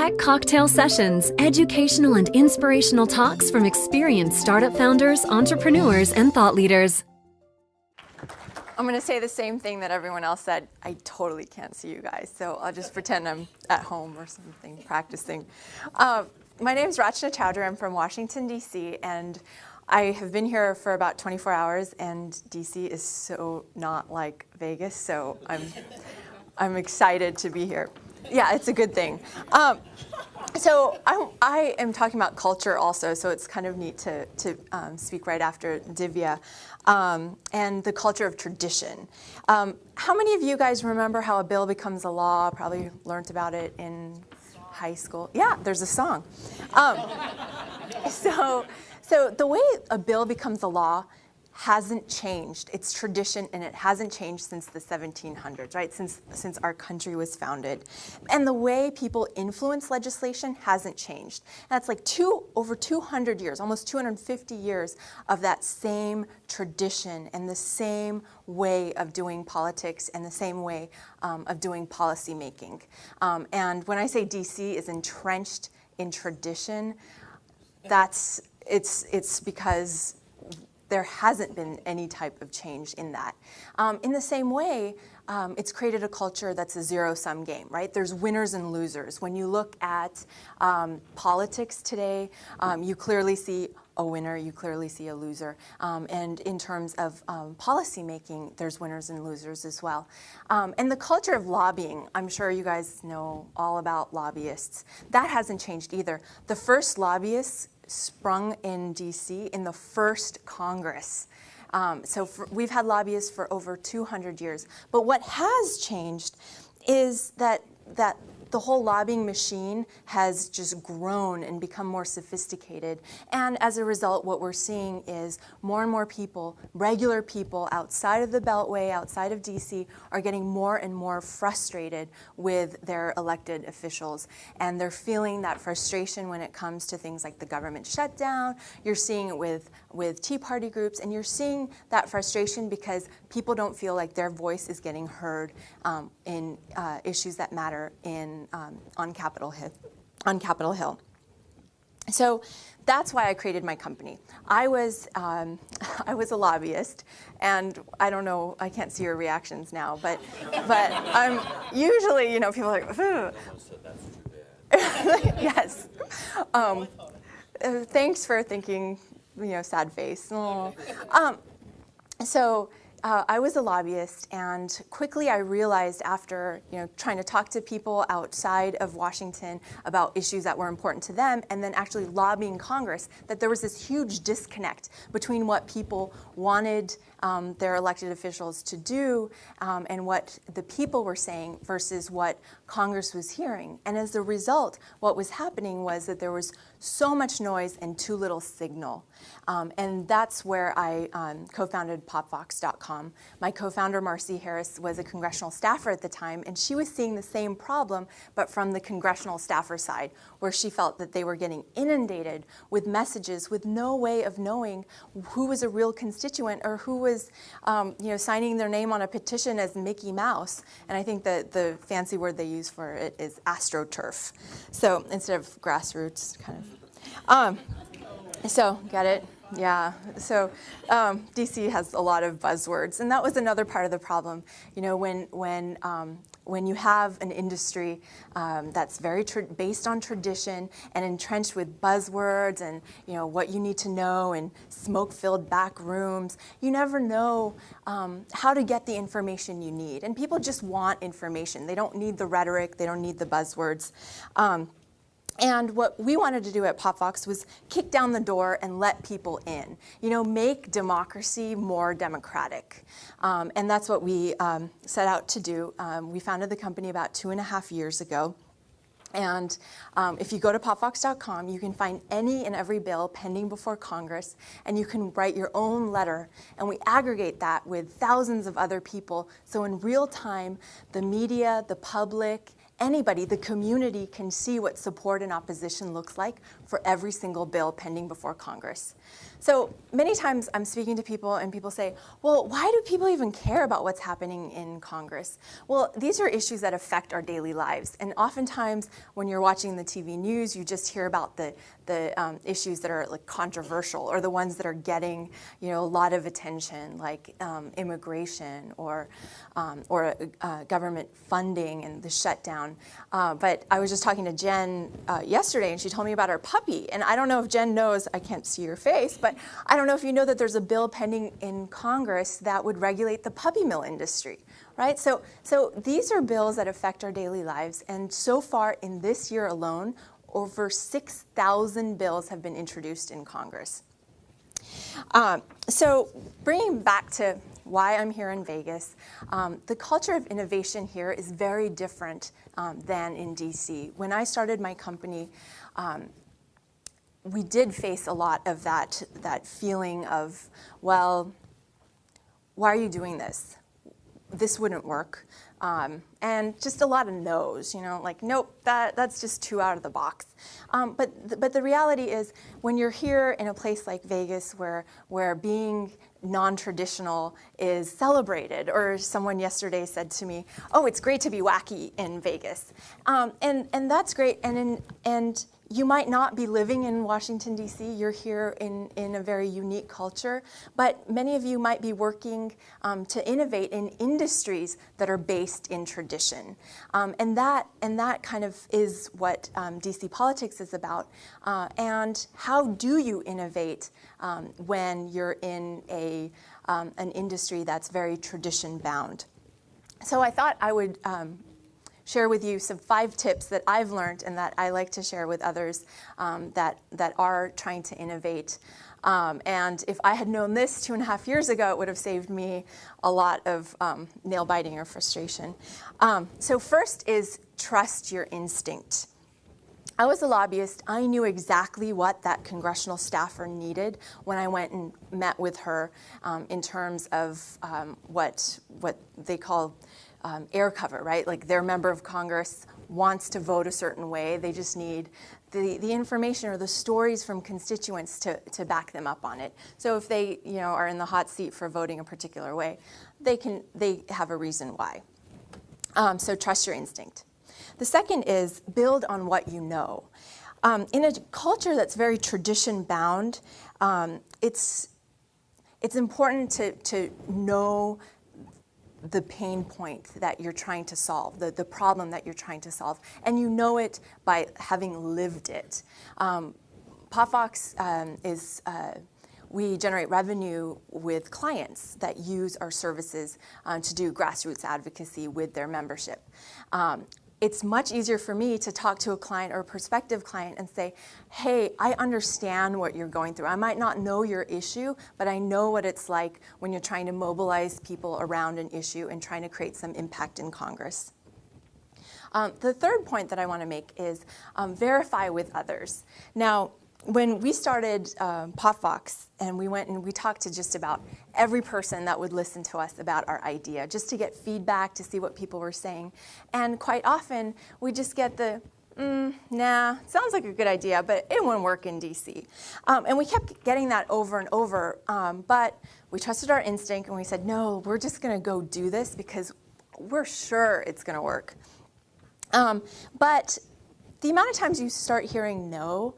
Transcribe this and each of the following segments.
Tech Cocktail Sessions, educational and inspirational talks from experienced startup founders, entrepreneurs, and thought leaders. I'm going to say the same thing that everyone else said. I totally can't see you guys, so I'll just pretend I'm at home or something practicing. My name is Rachna Choudhry. I'm from Washington, D.C., and I have been here for about 24 hours, and D.C. is so not like Vegas, so I'm excited to be here. Yeah, it's a good thing. So I am talking about culture also, so it's kind of neat to speak right after Divya, and the culture of tradition. How many of you guys remember how a bill becomes a law? Probably learned about it in high school. Yeah, there's a song. So the way a bill becomes a law hasn't changed. It's tradition, and it hasn't changed since the 1700s, right? Since our country was founded. And the way people influence legislation hasn't changed. That's like over 200 years, almost 250 years of that same tradition and the same way of doing politics and the same way of doing policy making. And when I say DC is entrenched in tradition, it's because there hasn't been any type of change in that. In the same way, it's created a culture that's a zero-sum game, right? There's winners and losers. When you look at politics today, you clearly see a winner, you clearly see a loser. And in terms of policy making, there's winners and losers as well. And the culture of lobbying, I'm sure you guys know all about lobbyists. That hasn't changed either. The first lobbyists sprung in DC in the first Congress. We've had lobbyists for over 200 years. But what has changed is that the whole lobbying machine has just grown and become more sophisticated. And as a result, what we're seeing is more and more people, regular people outside of the Beltway, outside of DC, are getting more and more frustrated with their elected officials. And they're feeling that frustration when it comes to things like the government shutdown. You're seeing it with Tea Party groups, and you're seeing that frustration because people don't feel like their voice is getting heard in issues that matter on Capitol Hill. So that's why I created my company. I was a lobbyist, and I don't know, I can't see your reactions now, but I'm usually, people are like, ugh. Yes. Thanks for thinking, sad face. I was a lobbyist, and quickly I realized after trying to talk to people outside of Washington about issues that were important to them, and then actually lobbying Congress, that there was this huge disconnect between what people wanted their elected officials to do and what the people were saying versus what Congress was hearing. And as a result, what was happening was that there was so much noise and too little signal. And that's where I co-founded popvox.com. My co-founder, Marcy Harris, was a congressional staffer at the time, and she was seeing the same problem, but from the congressional staffer side, where she felt that they were getting inundated with messages with no way of knowing who was a real constituent or who was signing their name on a petition as Mickey Mouse. And I think that the fancy word they use for it is AstroTurf. So instead of grassroots, kind of. So, get it? Yeah. So DC has a lot of buzzwords, and that was another part of the problem. When you have an industry that's very based on tradition and entrenched with buzzwords and what you need to know and smoke-filled back rooms, you never know how to get the information you need. And people just want information. They don't need the rhetoric. They don't need the buzzwords. And what we wanted to do at PopVox was kick down the door and let people in, make democracy more democratic. And that's what we set out to do. We founded the company about 2.5 years ago. And if you go to popvox.com, you can find any and every bill pending before Congress, and you can write your own letter. And we aggregate that with thousands of other people. So in real time, the media, the public, anybody, the community, can see what support and opposition looks like for every single bill pending before Congress. So many times I'm speaking to people and people say, well, why do people even care about what's happening in Congress? Well, these are issues that affect our daily lives. And oftentimes when you're watching the TV news, you just hear about the issues that are like controversial, or the ones that are getting, you know, a lot of attention, like immigration or government funding and the shutdown. But I was just talking to Jen yesterday, and she told me about our puppy. And I don't know if Jen knows, I can't see your face, but I don't know if you know that there's a bill pending in Congress that would regulate the puppy mill industry, right? So these are bills that affect our daily lives. And so far in this year alone, over 6,000 bills have been introduced in Congress. So bringing back to why I'm here in Vegas, the culture of innovation here is very different than in DC. When I started my company, we did face a lot of that feeling of, well, why are you doing this? This wouldn't work. And just a lot of no's, you know, like, nope, that's just too out of the box. But the reality is, when you're here in a place like Vegas where being non-traditional is celebrated, or someone yesterday said to me, oh, it's great to be wacky in Vegas. And that's great. And you might not be living in Washington, D.C. You're here in a very unique culture. But many of you might be working to innovate in industries that are based in tradition. And that kind of is what D.C. politics is about. And how do you innovate when you're in an industry that's very tradition bound? So I thought I would share with you some 5 tips that I've learned and that I like to share with others that are trying to innovate. And if I had known this 2.5 years ago, it would have saved me a lot of nail biting or frustration. So first is trust your instinct. I was a lobbyist. I knew exactly what that congressional staffer needed when I went and met with her in terms of what they call air cover, right? Like, their member of Congress wants to vote a certain way. They just need the information or the stories from constituents to back them up on it. So if they, you know, are in the hot seat for voting a particular way, they have a reason why. So trust your instinct. The second is build on what you know. In a culture that's very tradition bound, it's important to know the pain point that you're trying to solve, the problem that you're trying to solve, and you know it by having lived it. PopVox we generate revenue with clients that use our services to do grassroots advocacy with their membership. It's much easier for me to talk to a client or a prospective client and say, hey, I understand what you're going through. I might not know your issue, but I know what it's like when you're trying to mobilize people around an issue and trying to create some impact in Congress. The third point that I want to make is verify with others. Now, when we started PopVox, and we went and we talked to just about every person that would listen to us about our idea, just to get feedback, to see what people were saying. And quite often, we just get the, nah, sounds like a good idea, but it won't work in DC. And we kept getting that over and over, but we trusted our instinct, and we said, no, we're just going to go do this because we're sure it's going to work. But the amount of times you start hearing no,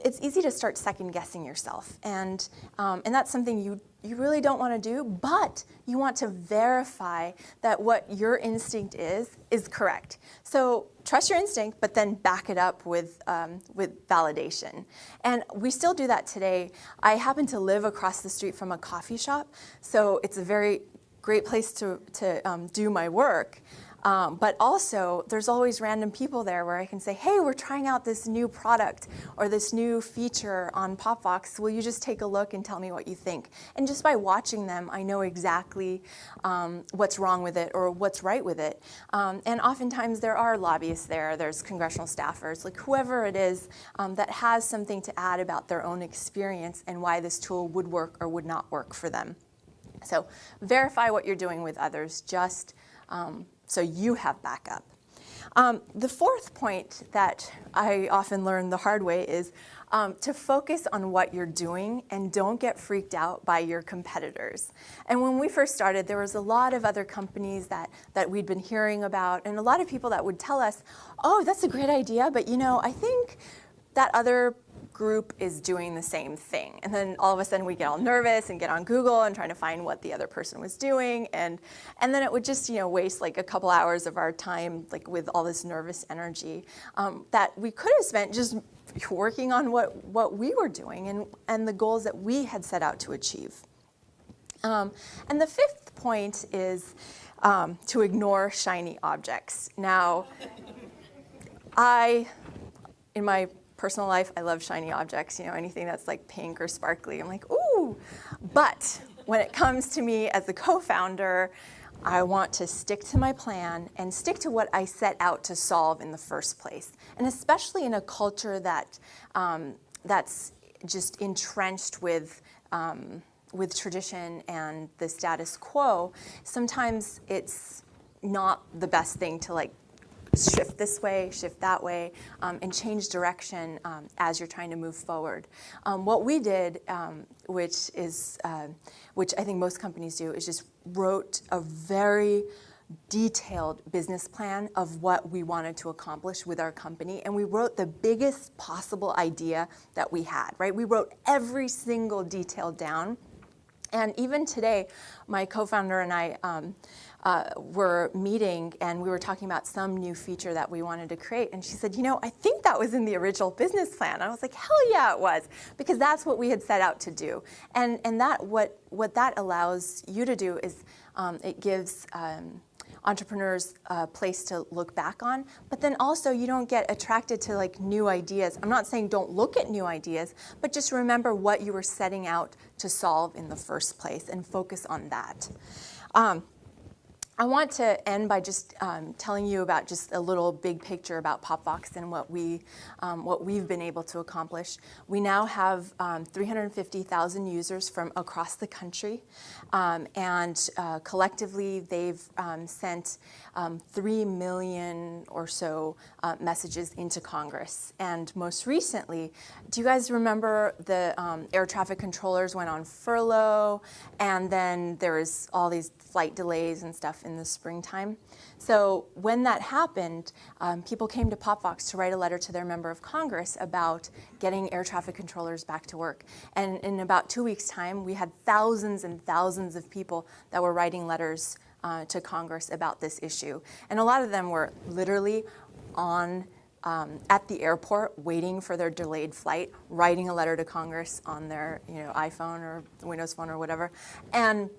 it's easy to start second-guessing yourself, and that's something you really don't want to do, but you want to verify that what your instinct is correct. So trust your instinct, but then back it up with validation. And we still do that today. I happen to live across the street from a coffee shop, so it's a very great place to do my work. But also, there's always random people there where I can say, hey, we're trying out this new product or this new feature on PopVox. Will you just take a look and tell me what you think? And just by watching them, I know exactly what's wrong with it or what's right with it. And oftentimes, there are lobbyists there. There's congressional staffers, like whoever it is that has something to add about their own experience and why this tool would work or would not work for them. So verify what you're doing with others, just so you have backup. The fourth point that I often learn the hard way is to focus on what you're doing and don't get freaked out by your competitors. And when we first started, there was a lot of other companies that we'd been hearing about, and a lot of people that would tell us, oh, that's a great idea, but you know, I think that other group is doing the same thing. And then all of a sudden we get all nervous and get on Google and trying to find what the other person was doing. And then it would just, you know, waste like a couple hours of our time, like with all this nervous energy that we could have spent just working on what we were doing and the goals that we had set out to achieve. And the fifth point is to ignore shiny objects. Now, in my personal life, I love shiny objects, you know, anything that's like pink or sparkly. I'm like, ooh. But when it comes to me as a co-founder, I want to stick to my plan and stick to what I set out to solve in the first place. And especially in a culture that that's just entrenched with tradition and the status quo, sometimes it's not the best thing to like shift this way, shift that way, and change direction as you're trying to move forward. What we did, which I think most companies do, is just wrote a very detailed business plan of what we wanted to accomplish with our company, and we wrote the biggest possible idea that we had, right? We wrote every single detail down. And even today, my co-founder and I were meeting, and we were talking about some new feature that we wanted to create. And she said, you know, I think that was in the original business plan. I was like, hell yeah, it was, because that's what we had set out to do. And that what that allows you to do is it gives entrepreneurs a place to look back on, but then also you don't get attracted to like new ideas. I'm not saying don't look at new ideas, but just remember what you were setting out to solve in the first place and focus on that. I want to end by just telling you about just a little big picture about Popvox and what we've been able to accomplish. We now have 350,000 users from across the country, and collectively they've sent 3 million or so messages into Congress. And most recently, do you guys remember the air traffic controllers went on furlough, and then there was all these flight delays and stuff in the springtime? So when that happened, people came to Popvox to write a letter to their member of Congress about getting air traffic controllers back to work. And in about 2 weeks' time, we had thousands and thousands of people that were writing letters to Congress about this issue. And a lot of them were literally at the airport waiting for their delayed flight, writing a letter to Congress on their iPhone or Windows Phone or whatever. And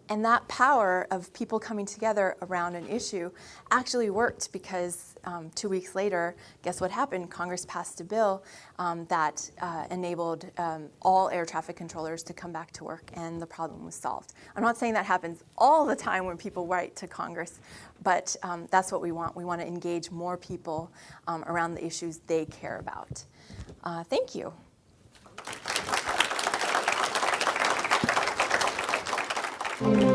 that power of people coming together around an issue actually worked, because 2 weeks later, guess what happened? Congress passed a bill that enabled all air traffic controllers to come back to work, and the problem was solved. I'm not saying that happens all the time when people write to Congress, but that's what we want. We want to engage more people around the issues they care about. Thank you. Thank you.